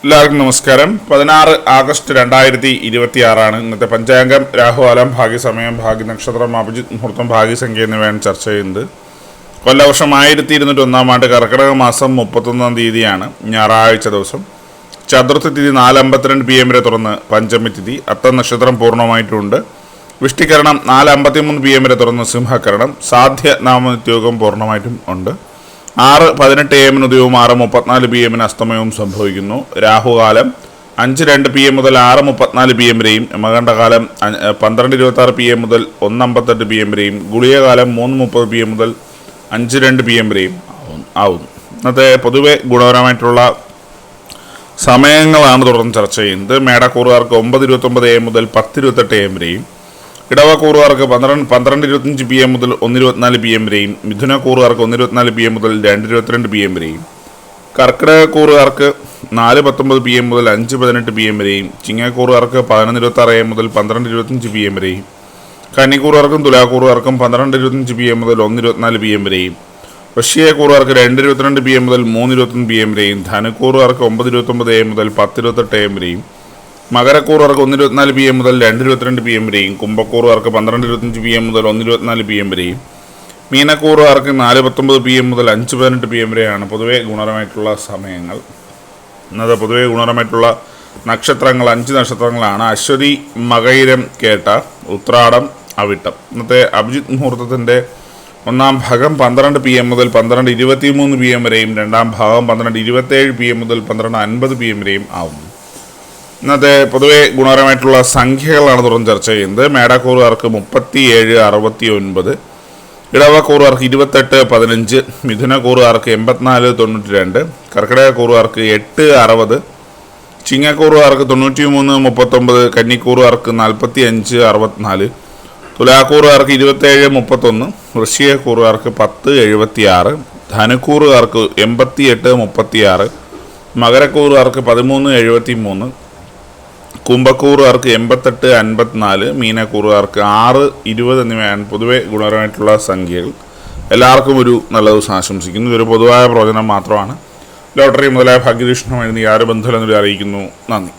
എല്ലാവർക്കും നമസ്കാരം. 16 ആഗസ്റ്റ് 2026 ഇന്നത്തെ പഞ്ചാംഗം. രാഹുകാലം, ഭാഗ്യസമയം, ഭാഗ്യനക്ഷത്രം, അഭിജിത്ത് മുഹൂർത്തം, ഭാഗ്യസംഖ്യ എന്നിവയാണ് ചർച്ച ചെയ്യുന്നത്. കൊല്ലവർഷം 1201 ആണ്ട് കർക്കിടക മാസം 31 തീയതിയാണ്, ഞായറാഴ്ച ദിവസം. ചതുർത്ഥി തിഥി 4:52 PM വരെ തുറന്ന് പഞ്ചമി തിഥി. അത്തം നക്ഷത്രം പൂർണ്ണമായിട്ടുണ്ട്. വിഷ്ടികരണം 4:53 PM വരെ തുറന്ന് സിംഹകരണം. സാധ്യ നാമനിത്യോഗം പൂർണ്ണമായിട്ടും ഉണ്ട്. 6:18 AM ഉദയവും 6:34 PM അസ്തമയവും സംഭവിക്കുന്നു. രാഹുകാലം 5:02 PM മുതൽ 6:34 PM വരെയും, യമകണ്ഠകാലം 12:26 PM മുതൽ 1:58 PM വരെയും, ഗുളികകാലം 3:30 PM മുതൽ 5:02 PM വരെയും ആവുന്നു. ഇന്നത്തെ പൊതുവെ ഗുണപരമായിട്ടുള്ള സമയങ്ങളാണ് തുടർന്ന് ചർച്ച ചെയ്യുന്നത്. മേടക്കൂറുകാർക്ക് 9:29 AM മുതൽ 10:28 AM വരെയും, ഇടവക്കൂറുകാർക്ക് 12:25 PM മുതൽ 1:24 PM വരെയും, മിഥുനക്കൂറുകാർക്ക് 1:24 PM മുതൽ 2:22 PM വരെയും, കർക്കിടകക്കൂറുകാർക്ക് 4:19 PM മുതൽ 5:18 PM വരെയും, ചിങ്ങക്കൂറുകാർക്ക് 11:26 AM മുതൽ 12:25 PM വരെയും, കന്നിക്കൂറുകാർക്കും തുലാക്കൂറുകാർക്കും 12:25 PM മുതൽ 1:24 PM വരെയും, വൃശ്ചികക്കൂറുകാർക്ക് 2:22 PM മുതൽ 3:21 PM വരെയും, ധനുക്കൂറുകാർക്ക് 9:29 AM മുതൽ 10:28 AM വരെയും, മകരക്കൂറുകാർക്ക് 1:24 PM മുതൽ 2:22 PM വരെയും, കുംഭക്കൂറുകാർക്ക് 12:25 PM മുതൽ 1:24 PM വരെയും, മീനക്കൂറുകാർക്ക് 4:19 PM മുതൽ 5:18 PM വരെയാണ് പൊതുവെ ഗുണപരമായിട്ടുള്ള സമയങ്ങൾ. ഇന്നത്തെ പൊതുവെ ഗുണപരമായിട്ടുള്ള നക്ഷത്രങ്ങൾ 5 നക്ഷത്രങ്ങളാണ്: അശ്വതി, മകയിരം, കേട്ട, ഉത്രാടം, അവിട്ടം. ഇന്നത്തെ അഭിജിത്ത് മുഹൂർത്തത്തിൻ്റെ ഒന്നാം ഭാഗം 12 PM മുതൽ 12:23 PM വരെയും, രണ്ടാം ഭാഗം 12:27 PM മുതൽ 12:50 PM വരെയും ആവുന്നു. ഇന്നത്തെ പൊതുവെ ഗുണപരമായിട്ടുള്ള സംഖ്യകളാണ് തുടർന്ന് ചർച്ച ചെയ്യുന്നത്. മേടക്കൂറുകാർക്ക് 3769, ഇടവക്കൂറുകാർക്ക് 2815, മിഥുനക്കൂറുകാർക്ക് 8492, കർക്കിടകക്കൂറുകാർക്ക് 860, ചിങ്ങക്കൂറുകാർക്ക് 9339, കന്നിക്കൂറുകാർക്ക് 4564, തുലാക്കൂറുകാർക്ക് 2731, വൃശ്ചികക്കൂറുകാർക്ക് 1076, ധനുക്കൂറുകാർക്ക് 8836, മകരക്കൂറുകാർക്ക് 1373, കുംഭക്കൂറുകാർക്ക് 8854, മീനക്കൂറുകാർക്ക് 620 എന്നിവയാണ് പൊതുവെ ഗുണപരമായിട്ടുള്ള സംഖ്യകൾ. എല്ലാവർക്കും ഒരു നല്ല ദിവസം ആശംസിക്കുന്നു. ഇതൊരു പൊതുവായ പ്രവചനം മാത്രമാണ്. ലോട്ടറി മുതലായ ഭാഗ്യദീക്ഷണം എഴുതി ആര് ബന്ധുവിലെന്നൊരു അറിയിക്കുന്നു. നന്ദി.